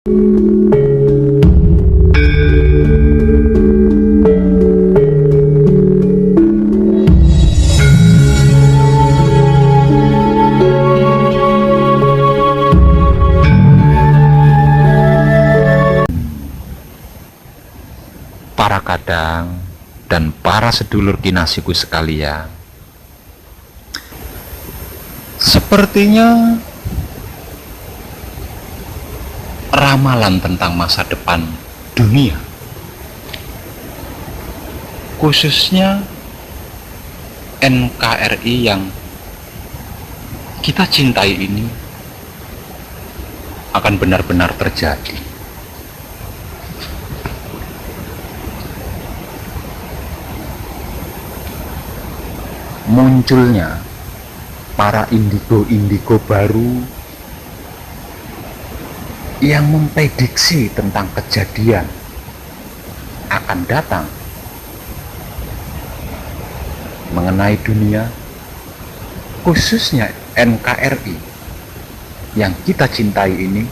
Para kadang dan para sedulur kinasiku sekalian, sepertinya ramalan tentang masa depan dunia, khususnya NKRI yang kita cintai ini, akan benar-benar terjadi. Munculnya para indigo baru yang memprediksi tentang kejadian akan datang mengenai dunia, khususnya NKRI yang kita cintai ini.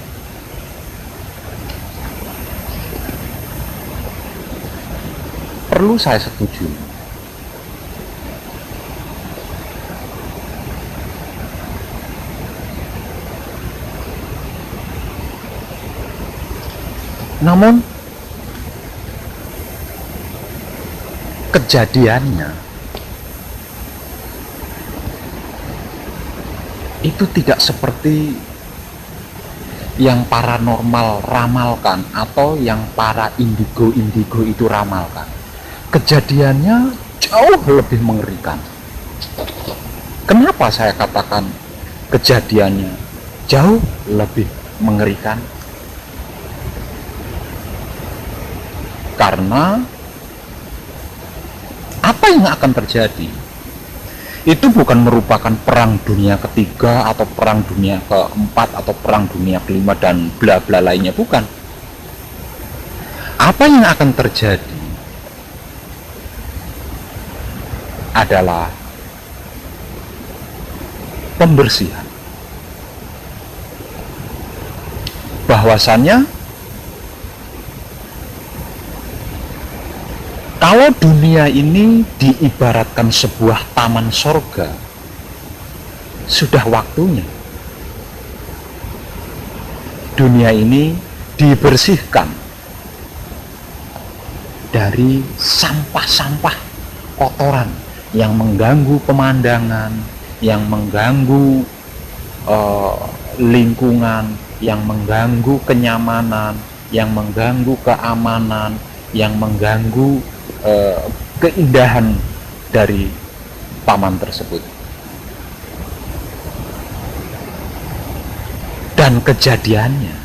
Perlu saya setuju. Namun kejadiannya itu tidak seperti yang paranormal ramalkan atau yang para indigo itu ramalkan. Kejadiannya jauh lebih mengerikan. Kenapa saya katakan kejadiannya jauh lebih mengerikan? Karena apa yang akan terjadi itu bukan merupakan perang dunia ketiga atau perang dunia keempat atau perang dunia kelima dan bla bla lainnya, bukan. Apa yang akan terjadi adalah pembersihan. Bahwasannya kalau dunia ini diibaratkan sebuah taman sorga, sudah waktunya dunia ini dibersihkan dari sampah-sampah kotoran yang mengganggu pemandangan, yang mengganggu lingkungan, yang mengganggu kenyamanan, yang mengganggu keamanan, yang mengganggu keindahan dari taman tersebut. Dan kejadiannya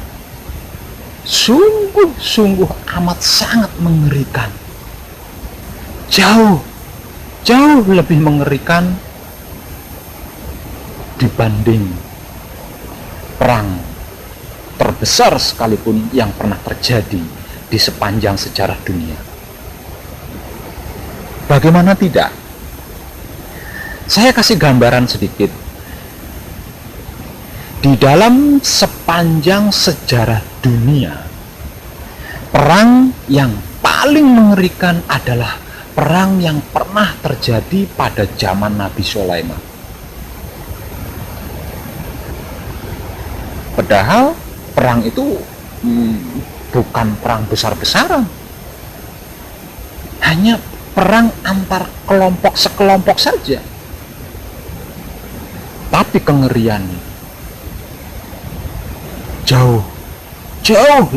sungguh amat sangat mengerikan, jauh lebih mengerikan dibanding perang terbesar sekalipun yang pernah terjadi di sepanjang sejarah dunia. Bagaimana tidak? Saya kasih gambaran sedikit. Di dalam sepanjang sejarah dunia, perang yang paling mengerikan adalah perang yang pernah terjadi pada zaman Nabi Sulaiman. Padahal perang itu bukan perang besar-besaran, hanya perang antar kelompok sekelompok saja. Tapi kengeriannya jauh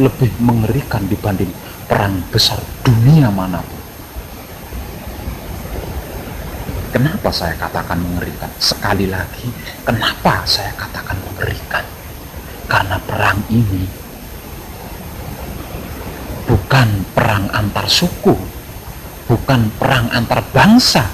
lebih mengerikan dibanding perang besar dunia manapun. Kenapa saya katakan mengerikan? Sekali lagi, kenapa saya katakan mengerikan? Karena perang ini bukan perang antar suku, bukan perang antar bangsa,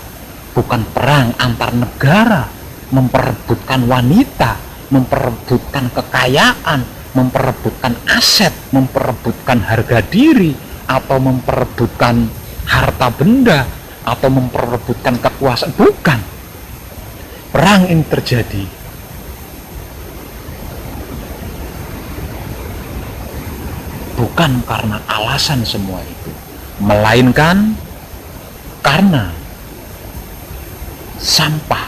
bukan perang antar negara, memperebutkan wanita, memperebutkan kekayaan, memperebutkan aset, memperebutkan harga diri, atau memperebutkan harta benda, atau memperebutkan kekuasaan. Bukan. Perang ini terjadi bukan karena alasan semua itu, melainkan karena sampah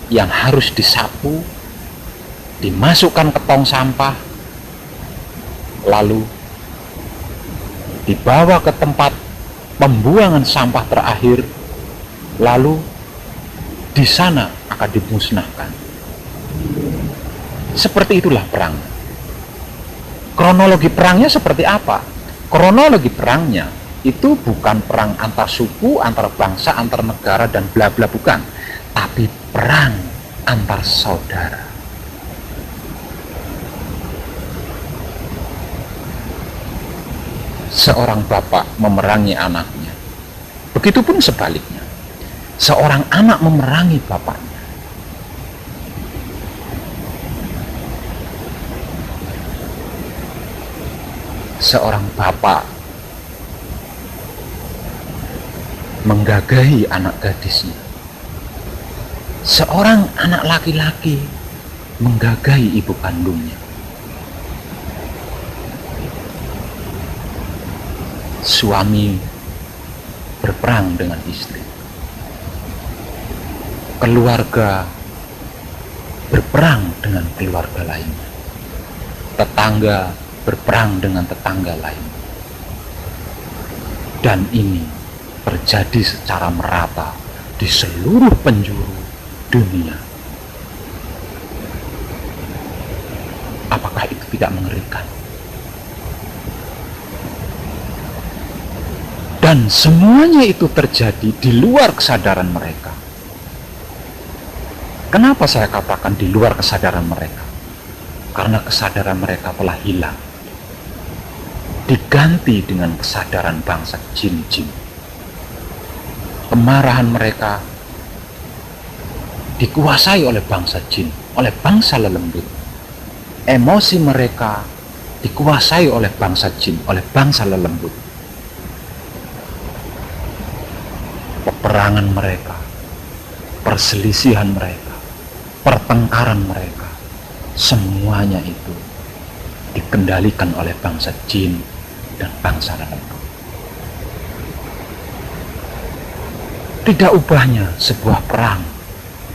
yang harus disapu, dimasukkan ke tong sampah, lalu dibawa ke tempat pembuangan sampah terakhir, lalu di sana akan dimusnahkan. Seperti itulah perang. Kronologi perangnya seperti apa? Kronologi perangnya itu bukan perang antar suku, antar bangsa, antar negara, dan bla bla, bukan. Tapi perang antar saudara. Seorang bapak memerangi anaknya. Begitupun sebaliknya. Seorang anak memerangi bapaknya. Seorang bapak menggagahi anak gadisnya. Seorang anak laki-laki menggagahi ibu kandungnya. Suami berperang dengan istri. Keluarga berperang dengan keluarga lainnya. Tetangga berperang dengan tetangga lain. Dan ini terjadi secara merata di seluruh penjuru dunia. Apakah itu tidak mengerikan? Dan semuanya itu terjadi di luar kesadaran mereka. Kenapa saya katakan di luar kesadaran mereka? Karena kesadaran mereka telah hilang, diganti dengan kesadaran bangsa jin-jin. Kemarahan mereka dikuasai oleh bangsa jin, oleh bangsa lelembut. Emosi mereka dikuasai oleh bangsa jin, oleh bangsa lelembut. Peperangan mereka, perselisihan mereka, pertengkaran mereka, semuanya itu dikendalikan oleh bangsa jin dan bangsa lelembut. Tidak ubahnya sebuah perang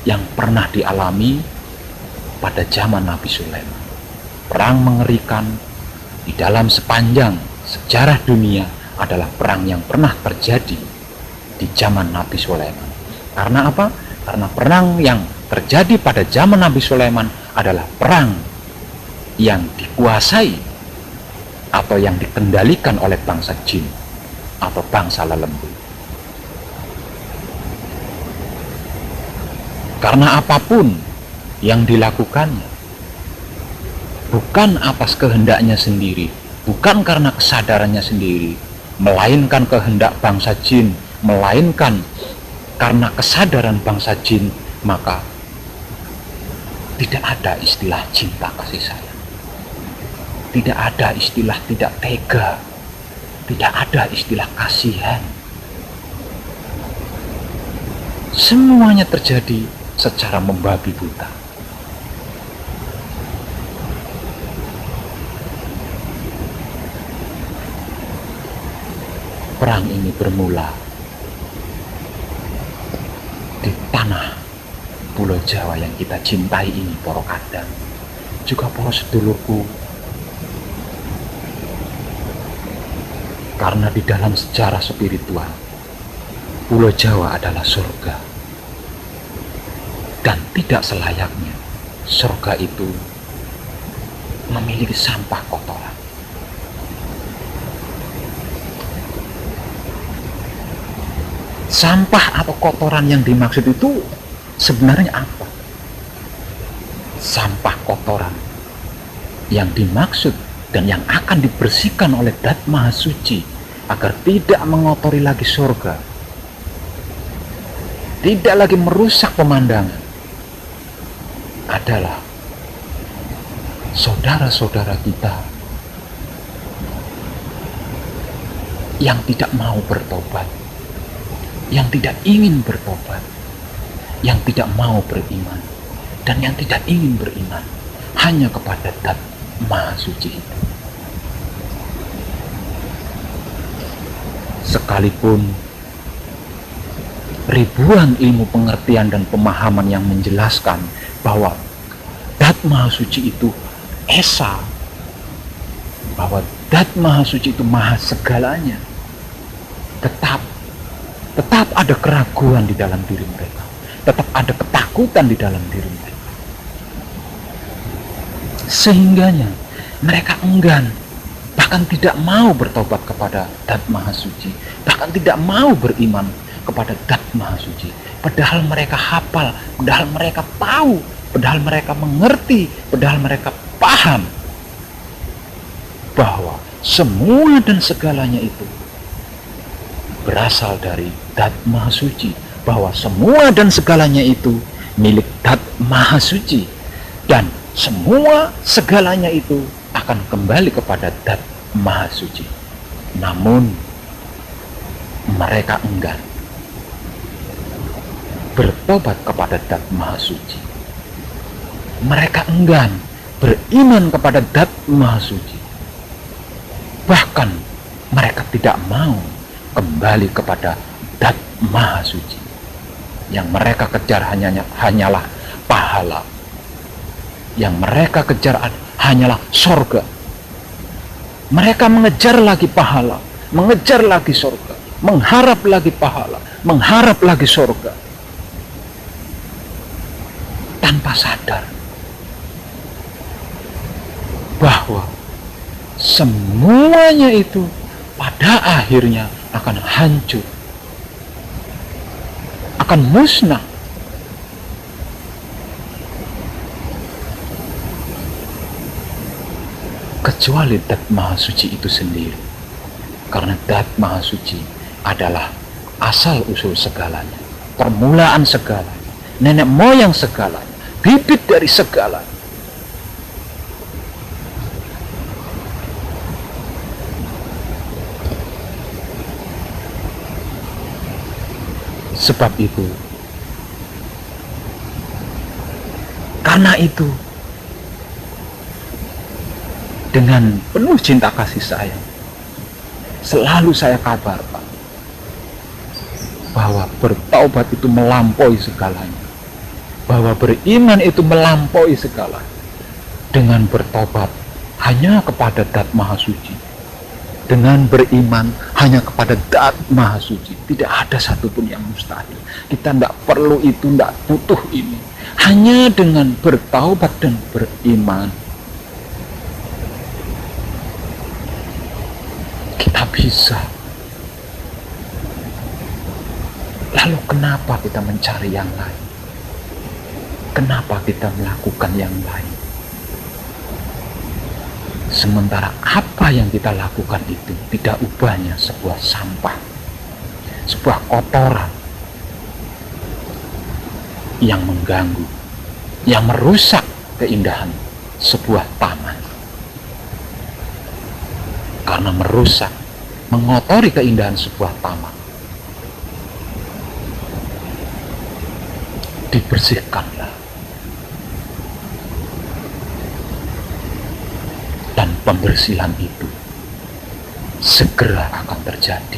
yang pernah dialami pada zaman Nabi Sulaiman. Perang mengerikan di dalam sepanjang sejarah dunia adalah perang yang pernah terjadi di zaman Nabi Sulaiman. Karena apa? Karena perang yang terjadi pada zaman Nabi Sulaiman adalah perang yang dikuasai atau yang dikendalikan oleh bangsa jin atau bangsa lelembut. Karena apapun yang dilakukannya bukan atas kehendaknya sendiri, bukan karena kesadarannya sendiri, melainkan kehendak bangsa jin, melainkan karena kesadaran bangsa jin, maka tidak ada istilah cinta kasih sayang, tidak ada istilah tidak tega, tidak ada istilah kasihan. Semuanya terjadi secara membabi buta. Perang ini bermula di tanah Pulau Jawa yang kita cintai ini, para kadang, juga para sedulurku. Karena di dalam sejarah spiritual, Pulau Jawa adalah surga. Dan tidak selayaknya surga itu memiliki sampah kotoran. Sampah atau kotoran yang dimaksud itu sebenarnya apa? Sampah kotoran yang dimaksud dan yang akan dibersihkan oleh Dat Maha Suci agar tidak mengotori lagi surga, tidak lagi merusak pemandangan, adalah saudara-saudara kita yang tidak mau bertobat, yang tidak ingin bertobat, yang tidak mau beriman, dan yang tidak ingin beriman hanya kepada Dat Maha Suci itu. Sekalipun ribuan ilmu pengertian dan pemahaman yang menjelaskan bahwa Dat Maha Suci itu esa, bahwa Dat Maha Suci itu maha segalanya, tetap ada keraguan di dalam diri mereka, tetap ada ketakutan di dalam diri mereka, sehingganya mereka enggan, bahkan tidak mau bertobat kepada Dat Maha Suci, bahkan tidak mau beriman kepada Dat Maha Suci, padahal mereka hafal, padahal mereka tahu, padahal mereka mengerti, padahal mereka paham bahwa semua dan segalanya itu berasal dari Dat Maha Suci, bahwa semua dan segalanya itu milik Dat Maha Suci, dan semua segalanya itu akan kembali kepada Dat Maha Suci. Namun mereka enggan bertobat kepada Dat Maha Suci. Mereka enggan beriman kepada Dat Maha Suci. Bahkan mereka tidak mau kembali kepada Dat Maha Suci. Yang mereka kejar hanyalah pahala. Yang mereka kejar hanyalah sorga. Mereka mengejar lagi pahala, mengejar lagi sorga, mengharap lagi pahala, mengharap lagi sorga, tanpa sadar bahwa semuanya itu pada akhirnya akan hancur, akan musnah. Kecuali Dat Maha Suci itu sendiri. Karena Dat Maha Suci adalah asal usul segalanya, permulaan segalanya, nenek moyang segalanya, bibit dari segalanya. Sebab itu, karena itu, dengan penuh cinta kasih sayang, selalu saya kabarkan bahwa bertaubat itu melampaui segalanya, bahwa beriman itu melampaui segalanya. Dengan bertobat hanya kepada Dat Maha Suci, dengan beriman hanya kepada Dat Maha Suci, tidak ada satupun yang mustahil. Kita tidak perlu itu, tidak butuh ini. Hanya dengan bertaubat dan beriman, kita bisa. Lalu kenapa kita mencari yang lain? Kenapa kita melakukan yang lain? Sementara apa yang kita lakukan itu tidak ubahnya sebuah sampah, sebuah kotoran yang mengganggu, yang merusak keindahan sebuah taman. Karena merusak, mengotori keindahan sebuah taman, dibersihkanlah. Dan pembersihan itu segera akan terjadi.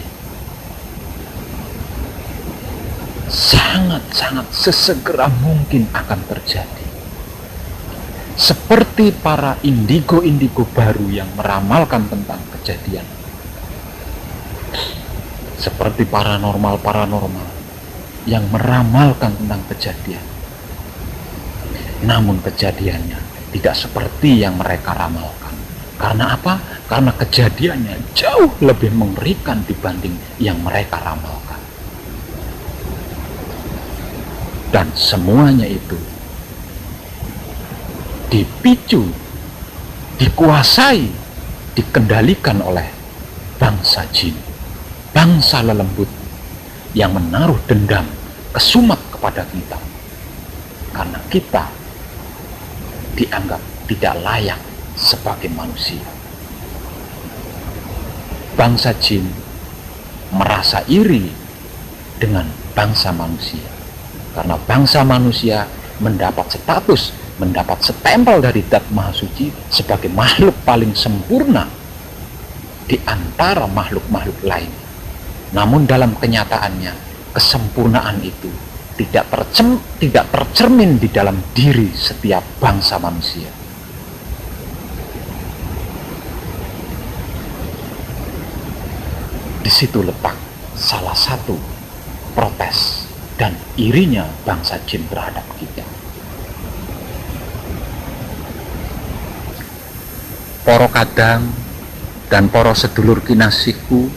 Sangat-sangat sesegera mungkin akan terjadi. Seperti para indigo-indigo baru yang meramalkan tentang kejadian. Seperti paranormal-paranormal yang meramalkan tentang kejadian. Namun kejadiannya tidak seperti yang mereka ramalkan. Karena apa? Karena kejadiannya jauh lebih mengerikan dibanding yang mereka ramalkan. Dan semuanya itu dipicu, dikuasai, dikendalikan oleh bangsa jin, bangsa lelembut yang menaruh dendam, kesumat kepada kita. Karena kita dianggap tidak layak sebagai manusia. Bangsa jin merasa iri dengan bangsa manusia, karena bangsa manusia mendapat status, mendapat stempel dari Dat Maha Suci sebagai makhluk paling sempurna di antara makhluk-makhluk lain. Namun dalam kenyataannya, kesempurnaan itu tidak tercermin di dalam diri setiap bangsa manusia. Di situ letak salah satu protes dan irinya bangsa jin terhadap kita. Para kadang dan para sedulur kinasihku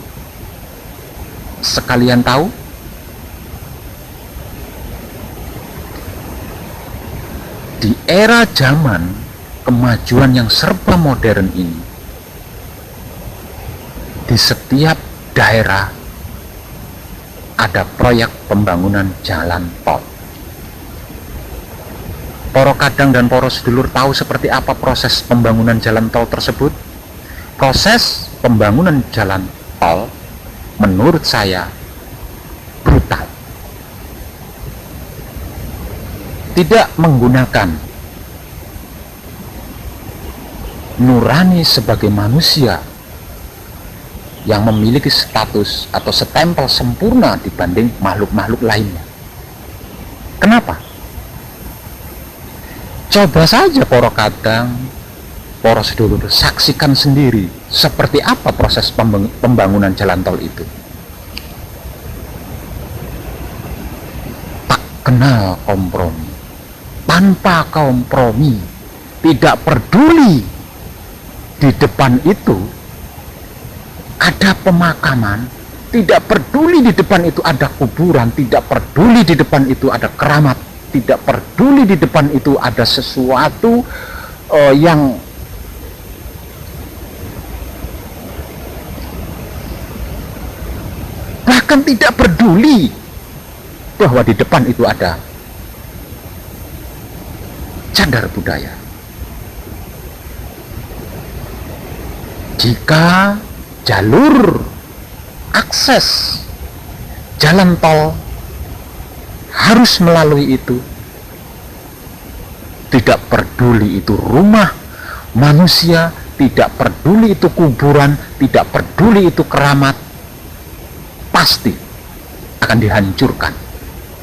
sekalian tahu, di era zaman kemajuan yang serba modern ini, di setiap daerah ada proyek pembangunan jalan tol. Para kadang dan para sedulur tahu seperti apa proses pembangunan jalan tol tersebut? Proses pembangunan jalan tol menurut saya brutal. Tidak menggunakan nurani sebagai manusia yang memiliki status atau setempel sempurna dibanding makhluk-makhluk lainnya. Kenapa? Coba saja para kadang, para sedulur, saksikan sendiri seperti apa proses pembangunan jalan tol itu. Tak kenal kompromi, tanpa kompromi, tidak peduli di depan itu ada pemakaman, tidak peduli di depan itu ada kuburan, tidak peduli di depan itu ada keramat, tidak peduli di depan itu ada sesuatu yang bahkan tidak peduli bahwa di depan itu ada cagar budaya. Jika jalur akses jalan tol harus melalui itu, tidak peduli itu rumah manusia, tidak peduli itu kuburan, tidak peduli itu keramat, pasti akan dihancurkan,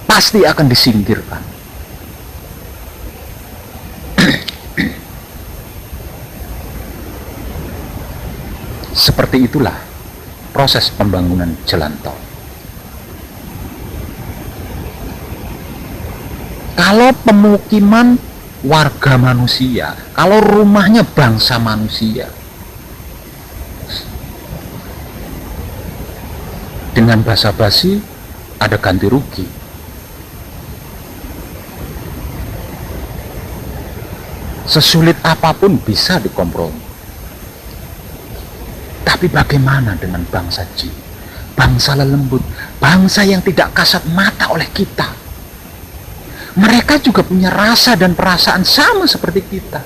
pasti akan disingkirkan. Seperti itulah proses pembangunan jalan tol. Kalau pemukiman warga manusia, kalau rumahnya bangsa manusia, dengan basa-basi ada ganti rugi. Sesulit apapun bisa dikompromi. Tapi bagaimana dengan bangsa jin, bangsa lelembut, bangsa yang tidak kasat mata oleh kita? Mereka juga punya rasa dan perasaan sama seperti kita.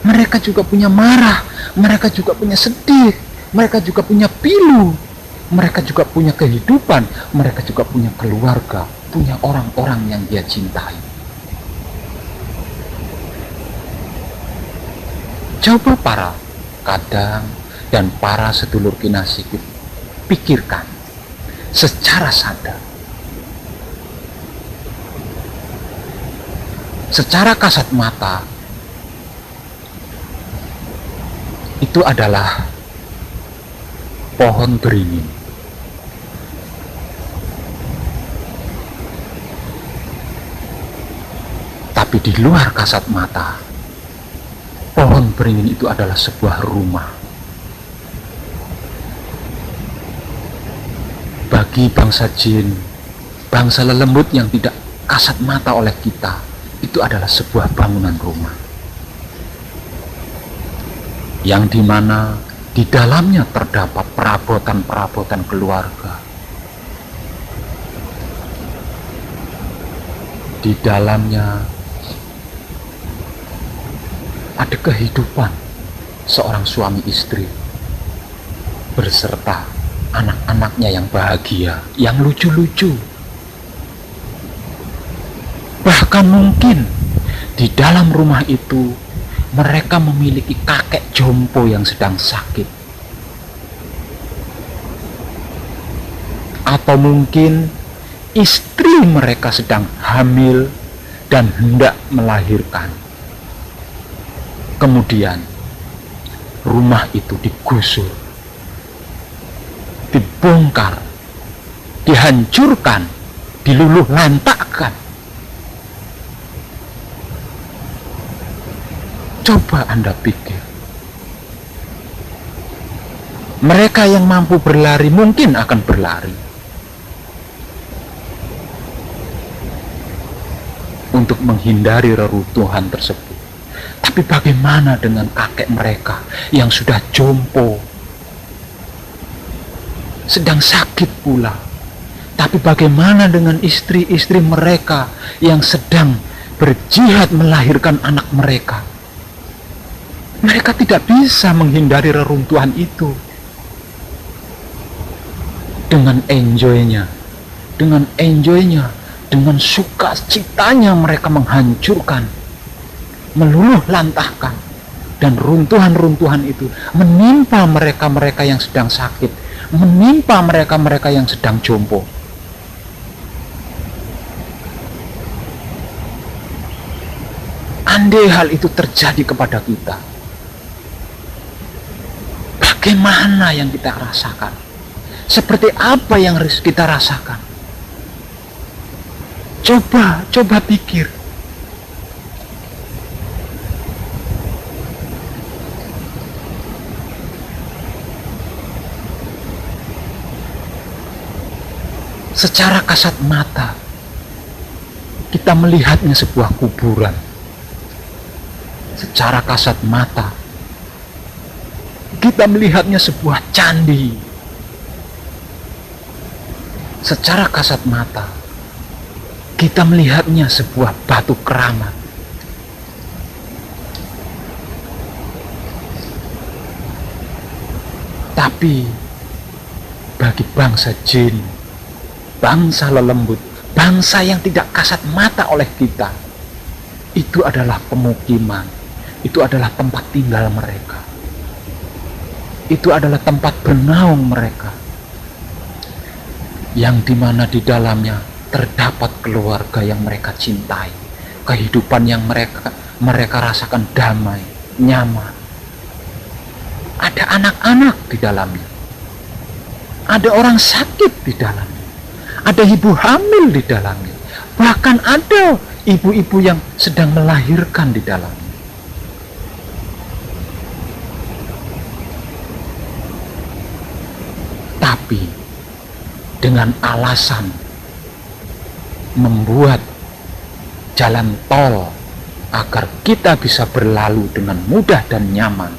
Mereka juga punya marah, mereka juga punya sedih, mereka juga punya pilu, mereka juga punya kehidupan, mereka juga punya keluarga, punya orang-orang yang dia cintai. Coba para kadang dan para sedulur kinasihku pikirkan secara sadar. Secara kasat mata itu adalah pohon beringin. Tapi di luar kasat mata, pohon beringin itu adalah sebuah rumah. Bagi bangsa jin, bangsa lelembut yang tidak kasat mata oleh kita, itu adalah sebuah bangunan rumah yang dimana di dalamnya terdapat perabotan-perabotan keluarga. Di dalamnya ada kehidupan seorang suami istri beserta anak-anaknya yang bahagia, yang lucu-lucu. Bahkan mungkin di dalam rumah itu mereka memiliki kakek jompo yang sedang sakit. atau mungkin istri mereka sedang hamil dan hendak melahirkan. Kemudian rumah itu digusur, dibongkar, dihancurkan, diluluh lantakkan. Coba Anda pikir, mereka yang mampu berlari mungkin akan berlari untuk menghindari reruntuhan tersebut. Tapi bagaimana dengan kakek mereka yang sudah jompo, sedang sakit pula? Tapi bagaimana dengan istri-istri mereka yang sedang berjihad melahirkan anak mereka? Mereka tidak bisa menghindari reruntuhan itu. Dengan enjoynya, dengan sukacitanya mereka menghancurkan, meluluh lantahkan, dan runtuhan-runtuhan itu menimpa mereka-mereka yang sedang sakit, menimpa mereka-mereka yang sedang jompo. Andai hal itu terjadi kepada kita, bagaimana yang kita rasakan? Seperti apa yang kita rasakan? Coba pikir. Secara kasat mata, kita melihatnya sebuah kuburan. Secara kasat mata, kita melihatnya sebuah candi. Secara kasat mata, kita melihatnya sebuah batu keramat. Tapi bagi bangsa jin, bangsa lelembut, bangsa yang tidak kasat mata oleh kita, itu adalah pemukiman, itu adalah tempat tinggal mereka, itu adalah tempat bernaung mereka, yang dimana di dalamnya terdapat keluarga yang mereka cintai, kehidupan yang mereka rasakan damai, nyaman. Ada anak-anak di dalamnya, ada orang sakit di dalamnya, ada ibu hamil di dalamnya, bahkan ada ibu-ibu yang sedang melahirkan di dalamnya. Tapi dengan alasan membuat jalan tol agar kita bisa berlalu dengan mudah dan nyaman,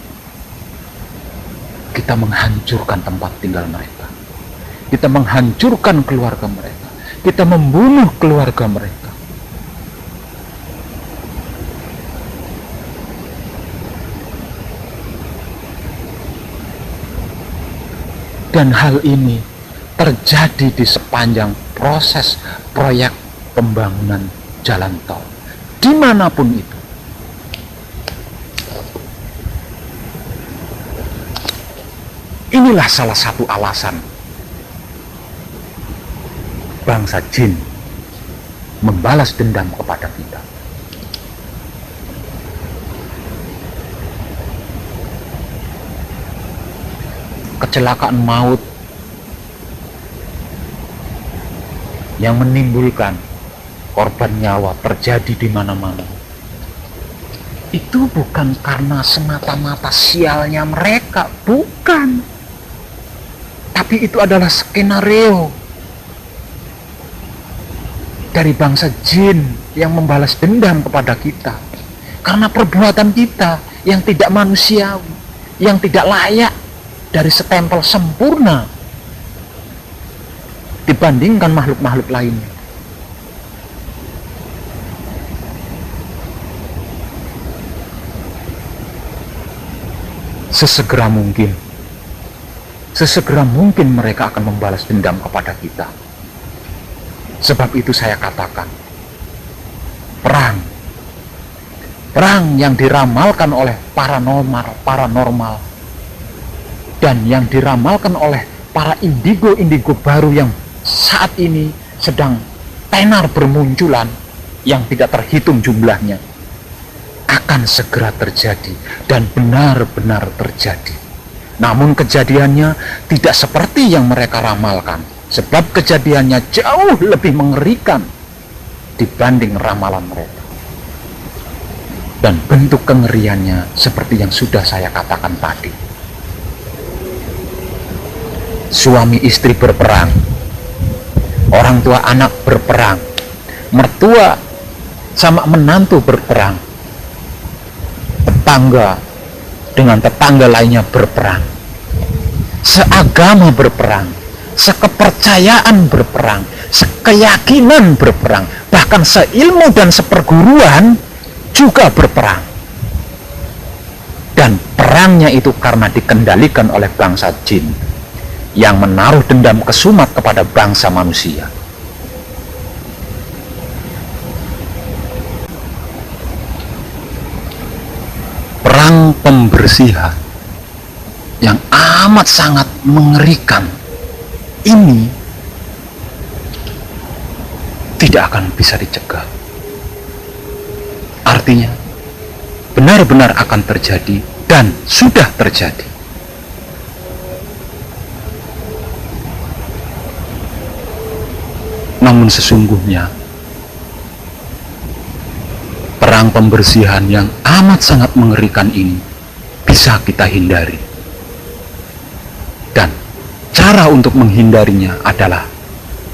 kita menghancurkan tempat tinggal mereka, kita menghancurkan keluarga mereka, kita membunuh keluarga mereka. Dan hal ini terjadi di sepanjang proses proyek pembangunan jalan tol, dimanapun itu. Inilah salah satu alasan bangsa jin membalas dendam kepada kita. Kecelakaan maut yang menimbulkan korban nyawa terjadi di mana-mana. Itu bukan karena semata-mata sialnya mereka, bukan. Tapi itu adalah skenario dari bangsa jin yang membalas dendam kepada kita karena perbuatan kita yang tidak manusiawi, yang tidak layak dari stempel sempurna dibandingkan makhluk-makhluk lainnya. Sesegera mungkin mereka akan membalas dendam kepada kita. Sebab itu saya katakan, perang yang diramalkan oleh paranormal dan yang diramalkan oleh para indigo baru yang saat ini sedang tenar bermunculan yang tidak terhitung jumlahnya, akan segera terjadi dan benar-benar terjadi. Namun kejadiannya tidak seperti yang mereka ramalkan, sebab kejadiannya jauh lebih mengerikan dibanding ramalan mereka. Dan bentuk kengeriannya seperti yang sudah saya katakan tadi. Suami istri berperang, orang tua anak berperang, mertua sama menantu berperang, tetangga dengan tetangga lainnya berperang, seagama berperang, sekepercayaan berperang, sekeyakinan berperang, bahkan seilmu dan seperguruan juga berperang. Dan perangnya itu karena dikendalikan oleh bangsa jin yang menaruh dendam kesumat kepada bangsa manusia. Perang pembersihan yang amat sangat mengerikan ini tidak akan bisa dicegah. Artinya benar-benar akan terjadi dan sudah terjadi. Namun sesungguhnya perang pembersihan yang amat sangat mengerikan ini bisa kita hindari. Dan cara untuk menghindarinya adalah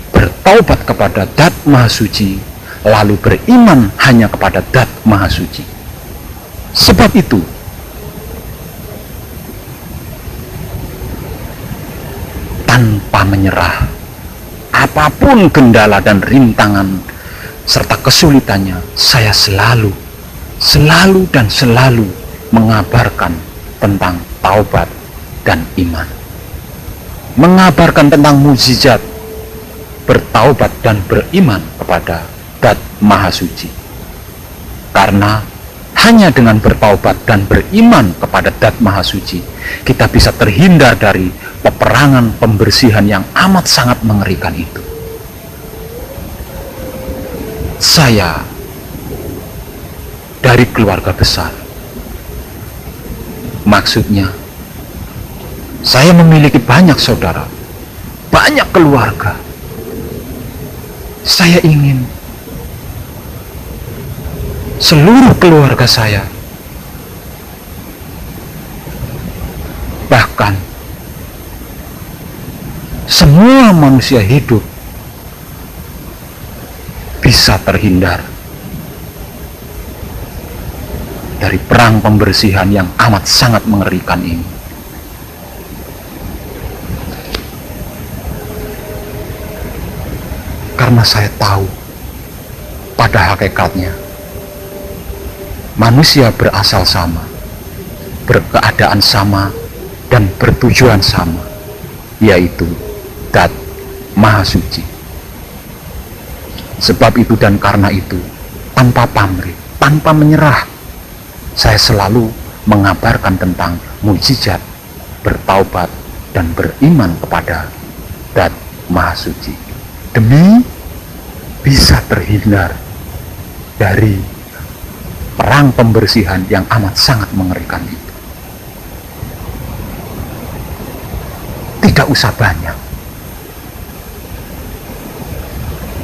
bertaubat kepada Dat Maha Suci, lalu beriman hanya kepada Dat Maha Suci. Sebab itu, tanpa menyerah, apapun kendala dan rintangan serta kesulitannya, saya selalu dan selalu mengabarkan tentang taubat dan iman, mengabarkan tentang mukjizat bertaubat dan beriman kepada Dat Maha Suci. Karena hanya dengan bertaubat dan beriman kepada Dat Maha Suci, kita bisa terhindar dari peperangan pembersihan yang amat sangat mengerikan itu. Saya dari keluarga besar, maksudnya saya memiliki banyak saudara, banyak keluarga. Saya ingin seluruh keluarga saya, bahkan semua manusia hidup, bisa terhindar dari perang pembersihan yang amat sangat mengerikan ini. Karena saya tahu pada hakikatnya manusia berasal sama, berkeadaan sama, dan bertujuan sama, yaitu Dat Maha Suci. Sebab itu dan karena itu, tanpa pamrih, tanpa menyerah, saya selalu mengabarkan tentang mukjizat bertaubat dan beriman kepada Dat Maha Suci, demi bisa terhindar dari perang pembersihan yang amat sangat mengerikan itu. Tidak usah banyak,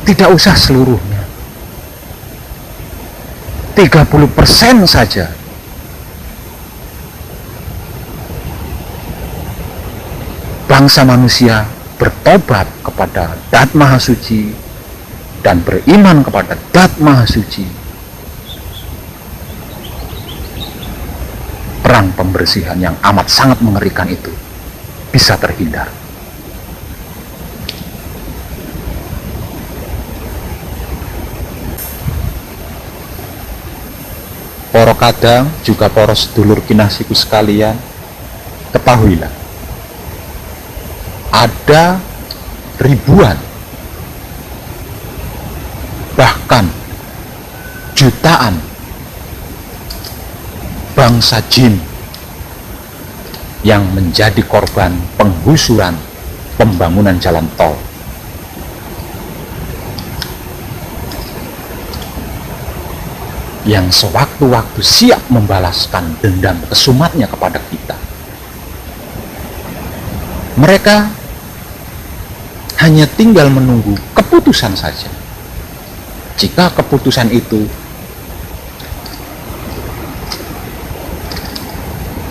tidak usah seluruhnya, 30% saja. Bangsa manusia bertobat kepada Dat Maha Suci dan beriman kepada Dat Maha Suci, perang pembersihan yang amat sangat mengerikan itu bisa terhindar. Poro kadang juga poro sedulur kinasiku sekalian, ketahuilah ada ribuan, bahkan jutaan bangsa jin yang menjadi korban penggusuran pembangunan jalan tol yang sewaktu-waktu siap membalaskan dendam kesumatnya kepada kita. Mereka hanya tinggal menunggu keputusan saja. Jika keputusan itu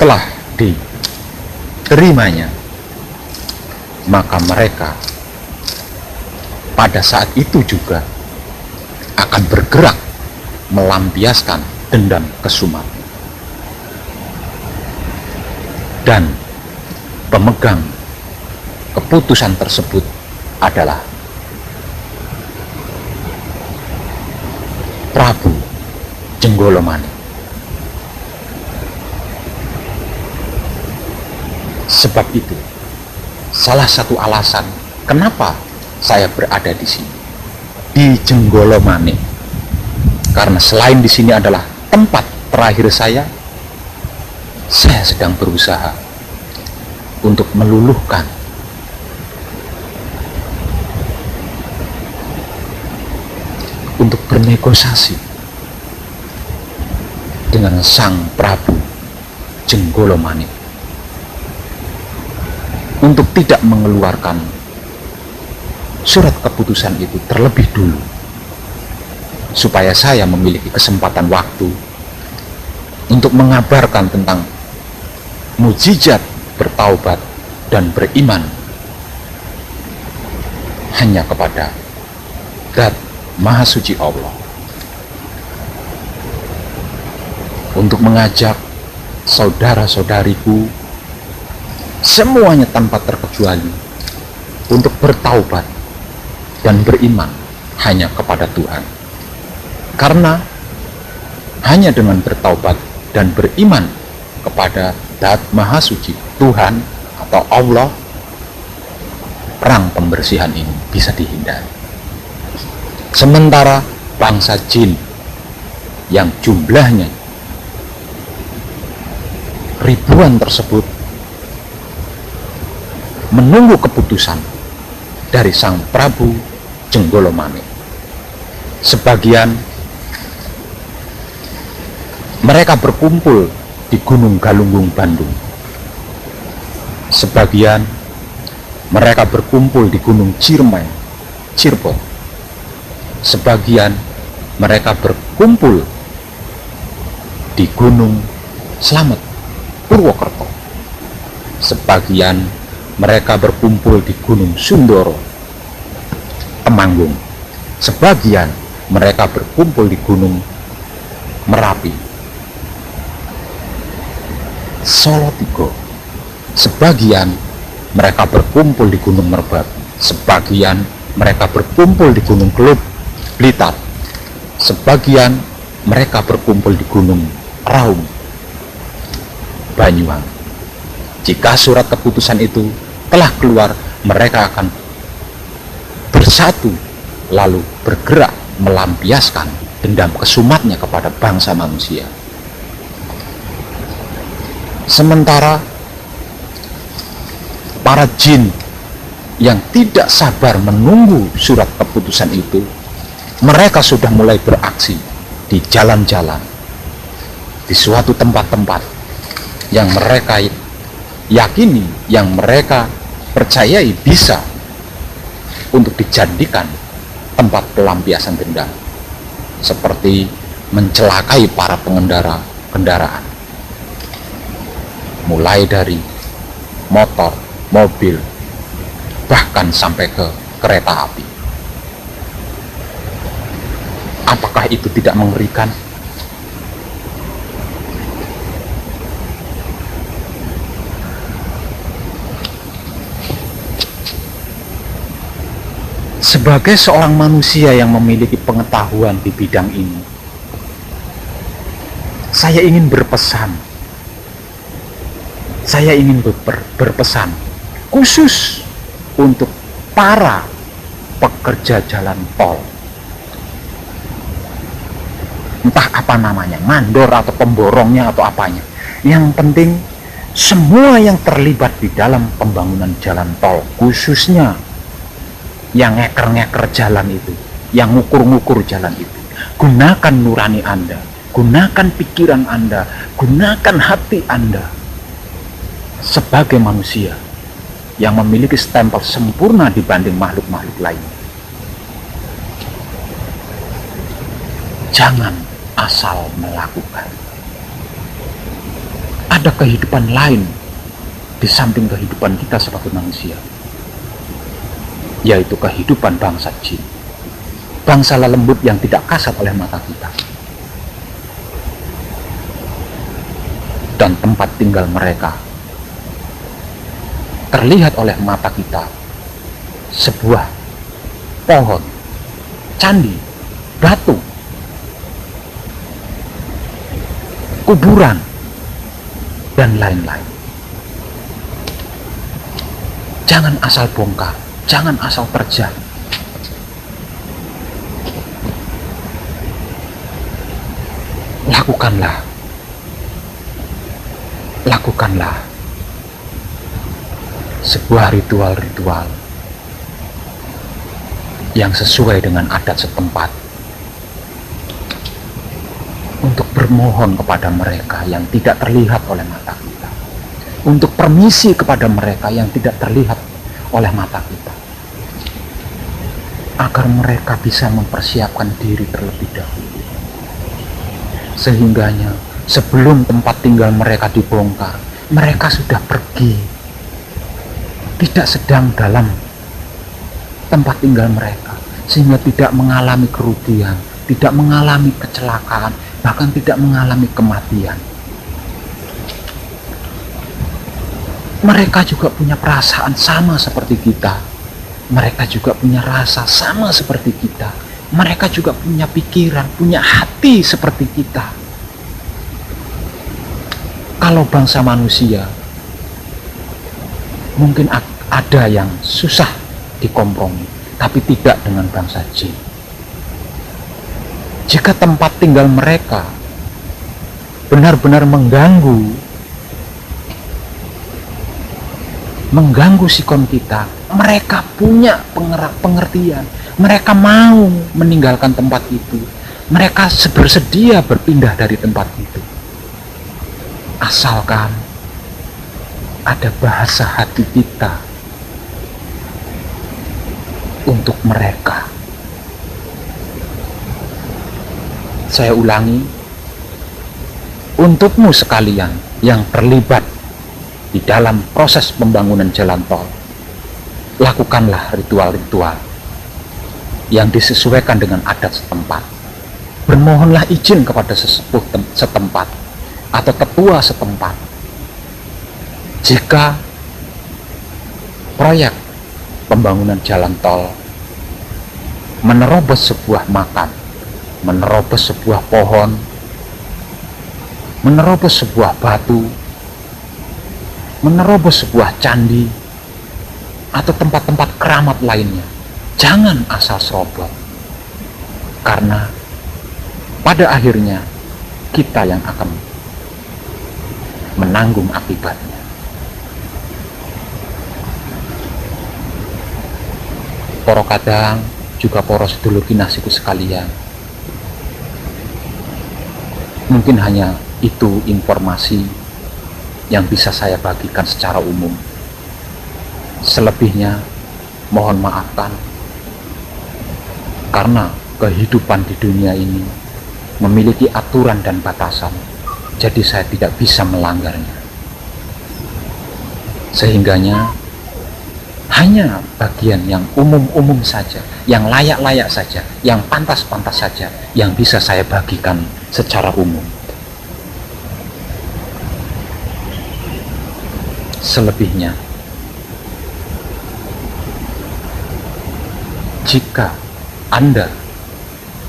telah diterimanya, maka mereka pada saat itu juga akan bergerak melampiaskan dendam kesumat. Dan pemegang keputusan tersebut adalah Prabu Jenggolomane. Sebab itu, salah satu alasan kenapa saya berada di sini, di Jenggolomane, karena selain di sini adalah tempat terakhir saya sedang berusaha untuk meluluhkan untuk bernegosiasi dengan Sang Prabu Jenggolomane untuk tidak mengeluarkan surat keputusan itu terlebih dulu, supaya saya memiliki kesempatan waktu untuk mengabarkan tentang mukjizat bertaubat dan beriman hanya kepada Zat Maha Suci Allah, untuk mengajak saudara-saudariku semuanya tanpa terkecuali untuk bertaubat dan beriman hanya kepada Tuhan. Karena hanya dengan bertaubat dan beriman kepada Zat Maha Suci Tuhan atau Allah, perang pembersihan ini bisa dihindari. Sementara bangsa jin yang jumlahnya ribuan tersebut menunggu keputusan dari Sang Prabu Jenggolomane. Sebagian mereka berkumpul di Gunung Galunggung, Bandung. Sebagian mereka berkumpul di Gunung Ciremai, Cirebon. Sebagian mereka berkumpul di Gunung Slamet, Purwokerto. Sebagian mereka berkumpul di Gunung Sundoro, Temanggung. Sebagian mereka berkumpul di Gunung Merapi, Solotigo. Sebagian mereka berkumpul di Gunung Merbabu. Sebagian mereka berkumpul di Gunung Kelub, Blitar. Sebagian mereka berkumpul di Gunung Raung, Banyuwangi. Jika surat keputusan itu telah keluar, mereka akan bersatu lalu bergerak melampiaskan dendam kesumatnya kepada bangsa manusia. Sementara para jin yang tidak sabar menunggu surat keputusan itu, mereka sudah mulai beraksi di jalan-jalan, di suatu tempat-tempat yang mereka yakini, yang mereka percayai bisa untuk dijadikan tempat pelampiasan dendam, seperti mencelakai para pengendara kendaraan, mulai dari motor, mobil, bahkan sampai ke kereta api. Apakah itu tidak mengerikan? Sebagai seorang manusia yang memiliki pengetahuan di bidang ini, saya ingin berpesan. Saya ingin berpesan khusus untuk para pekerja jalan tol. Entah apa namanya, mandor atau pemborongnya atau apanya. Yang penting semua yang terlibat di dalam pembangunan jalan tol, khususnya yang ngeker-ngeker jalan itu, yang ngukur-ngukur jalan itu, gunakan nurani Anda, gunakan pikiran Anda, gunakan hati Anda sebagai manusia yang memiliki stempel sempurna dibanding makhluk-makhluk lainnya. Jangan asal melakukan. Ada kehidupan lain di samping kehidupan kita sebagai manusia, yaitu kehidupan bangsa jin, bangsa lembut yang tidak kasat oleh mata kita. Dan tempat tinggal mereka terlihat oleh mata kita, sebuah pohon, candi, batu, kuburan, dan lain-lain. Jangan asal bongkar, jangan asal terjang. Lakukanlah sebuah ritual-ritual yang sesuai dengan adat setempat untuk bermohon kepada mereka yang tidak terlihat oleh mata kita, untuk permisi kepada mereka yang tidak terlihat oleh mata kita, agar mereka bisa mempersiapkan diri terlebih dahulu, sehingganya sebelum tempat tinggal mereka dibongkar, mereka sudah pergi, tidak sedang dalam tempat tinggal mereka, sehingga tidak mengalami kerugian, tidak mengalami kecelakaan, bahkan tidak mengalami kematian. Mereka juga punya perasaan sama seperti kita, mereka juga punya rasa sama seperti kita, mereka juga punya pikiran, punya hati seperti kita. Kalau bangsa manusia mungkin ada yang susah dikompromi, tapi tidak dengan bangsa jin. Jika tempat tinggal mereka benar-benar mengganggu sikon kita, mereka punya pengertian, mereka mau meninggalkan tempat itu, mereka bersedia berpindah dari tempat itu, asalkan ada bahasa hati kita untuk mereka. Saya ulangi, untukmu sekalian yang terlibat di dalam proses pembangunan jalan tol, lakukanlah ritual-ritual yang disesuaikan dengan adat setempat. Bermohonlah izin kepada sesepuh setempat atau tetua setempat. Jika proyek pembangunan jalan tol menerobos sebuah makam, menerobos sebuah pohon, menerobos sebuah batu, menerobos sebuah candi, atau tempat-tempat keramat lainnya, jangan asal serobot, karena pada akhirnya kita yang akan menanggung akibatnya. Poro kadang juga poro sedulur kinasiku sekalian, mungkin hanya itu informasi yang bisa saya bagikan secara umum. Selebihnya mohon maafkan, karena kehidupan di dunia ini memiliki aturan dan batasan, jadi saya tidak bisa melanggarnya. Sehingganya hanya bagian yang umum-umum saja, yang layak-layak saja, yang pantas-pantas saja yang bisa saya bagikan secara umum. Selebihnya, jika Anda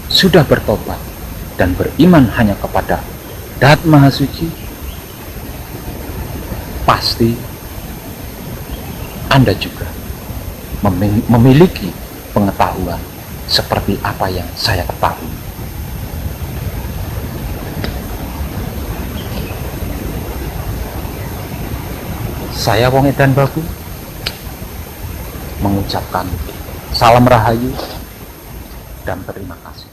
sudah bertobat dan beriman hanya kepada Dat Maha Suci, pasti Anda juga memiliki pengetahuan seperti apa yang saya ketahui. Saya Wong Edan Bagu mengucapkan salam rahayu dan terima kasih.